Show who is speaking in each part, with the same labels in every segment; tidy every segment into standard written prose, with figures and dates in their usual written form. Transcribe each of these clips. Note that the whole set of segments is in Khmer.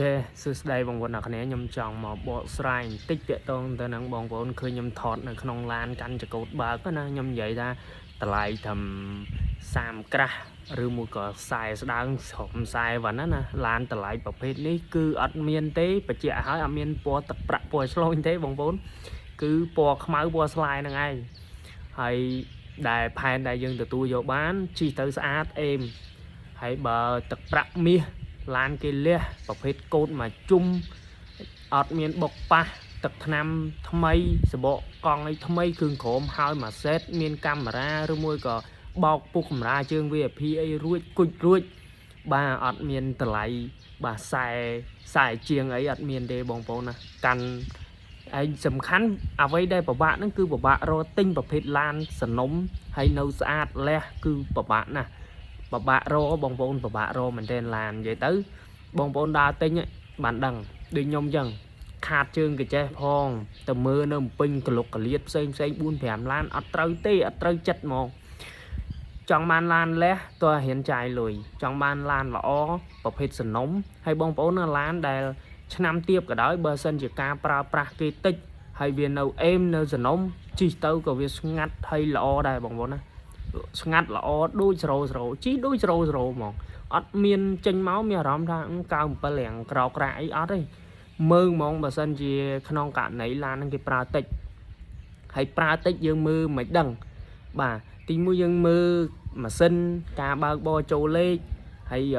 Speaker 1: សួស្តីបងប្អូនអ្នកគ្នាខ្ញុំចង់មកបកស្រាយបន្តិចទាក់ទងទៅនឹងបងប្អូនឃើញខ្ញុំថតនៅក្នុងឡានកាន់ចកោតបើកណាខ្ញុំនិយាយថាតម្លៃត្រឹម30ក្រាស់ឬមួយក៏40ស្ដើងស្រុំ40វ៉ាន់ណាឡានតម្លៃប្រភេទនេះគឺអត់មានទេបញ្ជាក់ឲ្យអត់មានពណ៌ទឹកប្រាក់ពណ៌ឆ្លូញទេបងប្អូនគឺពណ៌ខ្មៅពណ៌ស្លាយហ្នឹងឯងហើយដែលផែនដែលយើងទទួលយកបានជិះទៅស្អាតអេមហើយបើទឹកប្រាក់មាសឡានគេលះប្រភេទកូតមកជុំអត់មានបុកប៉ះទឹកថ្នាំថ្មីសបកកង់អីថ្មីគ្រឿងក្រមហើយមួយសេតមានកាមេរ៉ាឬមួយក៏បោកពុកកាមេរ៉ាជើង VIP អីរួចគុជរួចបាទអត់មានតម្លៃបាទ40ជាងអីអត់មានទេបងប្អូនណាកាន់ហើយសំខាន់អ្វីដែលពិបាកហ្នឹងគឺពិបាករកទិញប្រភេទឡានសនំហើយនៅស្អាតលះគឺពិបាកណាស់ពិបាករកបងប្អូនពិបាករកមែនទែនឡាននិយាយទៅបងប្អូនដើរទិញបានដឹងដូចខ្ញុំអញ្ចឹងខាតជើងកាចេះផងទៅមើលនៅពេញក្លុកកលៀតផ្សេង4 5ឡានអត់ត្រូវទេអត់ត្រូវចិត្តហ្មងចង់បានឡានលះតើរៀនចាយលុយចង់បានឡានល្អប្រភេទសនំហើយបងប្អូនណាឡានដែលឆ្នាំទៀបក៏ដោយបើសិនជាការប្រើប្រាស់គេតិចហើយវានៅអេមនៅសនំជិះទៅក៏វាស្ងាត់ហើយល្អដែរបងប្អូនណាស្ងាត់ល្អដូចស្រោជីដូចស្រោហ្មងអត់មានចេញមកមានអារម្មណ៍ថា97រាងក្រោកក្រាអីអត់ទេមើលហ្មងបើសិនជាក្នុងករណីឡានហ្នឹងគេប្រើតិចហើយប្រើតិចយើងមើលមិនដឹងបាទទីមួយយើងមើលម៉ាស៊ីនការបើកបរចូលលេខហើយ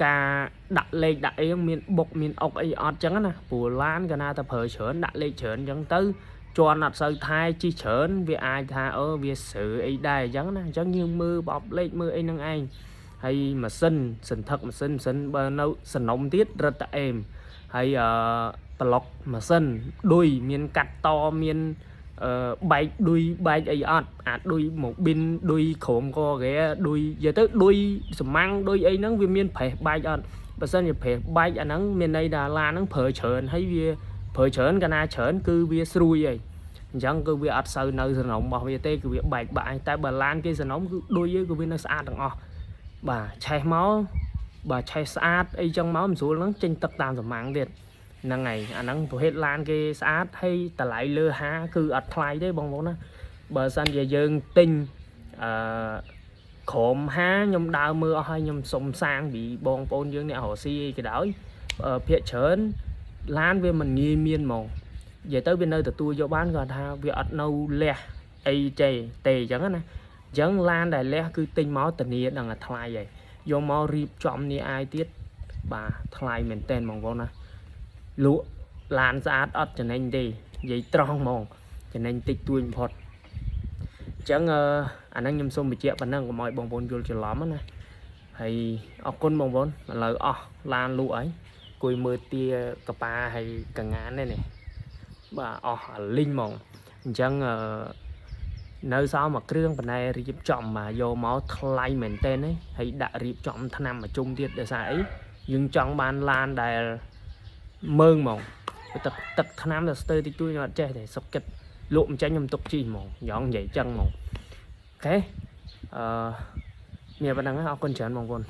Speaker 1: ការដាក់លេខដាក់អីមានបុកមានអុកអីអត់ចឹងណាព្រោះឡានកាលណាតែប្រើច្រើនដាក់លេខច្រើនចឹងទៅជន់អត់សូវថែជីច្រើនវាអាចថាវាស្រើអីដែរអញ្ចឹងណាអញ្ចឹងយើងមើលបបលេខមើលអីហ្នឹងឯងហើយម៉ាស៊ីនសន្ធឹកម៉ាស៊ីនបើនៅសនំទៀតរឹតតែអេមហើយប្លុកម៉ាស៊ីនដុយមានកាត់តមានបែកដុយបែកអីអត់អាចដុយមកប៊ីនដុយក្រមក៏គេដុយនិយាយទៅដុយសំាំងដុយអីហ្នឹងវាមានប្រេះបែកអត់បើសិនជាប្រេះបែកអាហ្នឹងមានន័យថាឡានហ្នឹងប្រើច្រើនហើយវាប្រើច្រើនកាលណាច្រើនគឺវាស្រួយហើយអញ្ចឹងគឺវាអត់សូវនៅសនំរបស់វាទេគឺវាបែកបាក់តែបើឡានគេសនំគឺដុយគឺវានៅស្អាតទាំងអស់បាទឆេះមកបាទឆេះស្អាតអីចឹងមកមិនស្រួលហ្នឹងចេញទឹកតាមសំាំងទៀតហ្នឹងហើយអាហ្នឹងប្រភេទឡានគេស្អាតហើយតម្លៃលើហាគឺអត់ថ្លៃទេបងប្អូនណាបើសិនជាយើងទិញក្រុមហាខ្ញុំដើរមើលអស់ហើយខ្ញុំសុំសាងពីបងប្អូនយើងអ្នករកស៊ីអីក៏ដោយភាគច្រើនឡានវាមិនងាយមានហ្មងនិយាយទៅវានៅទទួលយកបានគាត់ថាវាអត់នៅលះអីទេអញ្ចឹងណាអញ្ចឹងឡានដែលលះគឺទិញមកធានាដល់ថ្លៃហើយយកមករៀបចំនេះអាយទៀតបាទថ្លៃមែនតើបងប្អូនណាលក់ឡានស្អាតអត់ចំណេញទេនិយាយត្រង់ហ្មងចំណេញតិចតួចបំផុតអញ្ចឹងអាហ្នឹងខ្ញុំសូមបញ្ជាក់ប៉ុណ្ណឹងកុំឲ្យបងប្អូនយល់ច្រឡំណាហើយអរគុណបងប្អូនឥឡូវអស់ឡានលក់ហើយគួយមើលទាកប៉ាហើយកងាននេះបាទអស់អាលីងហ្មងអញ្ចឹងនៅសល់មួយគ្រឿងបណ្ណែរៀបចំមកយកមកថ្លៃមែនតើហើយដាក់រៀបចំថ្នាំមកជុំទៀតដោយសារអីយើងចង់បានឡានដែលមើងហ្មងទឹកថ្នាំទៅស្ទើរតិចតួចខ្ញុំអត់ចេះទេសុកចិត្តលក់មិនចាញ់ខ្ញុំទុកជីហ្មងយ៉ងនិយាយចឹងហ្មងអូខេមានប៉ុណ្ណឹងអរគុណច្រើនបងប្អូន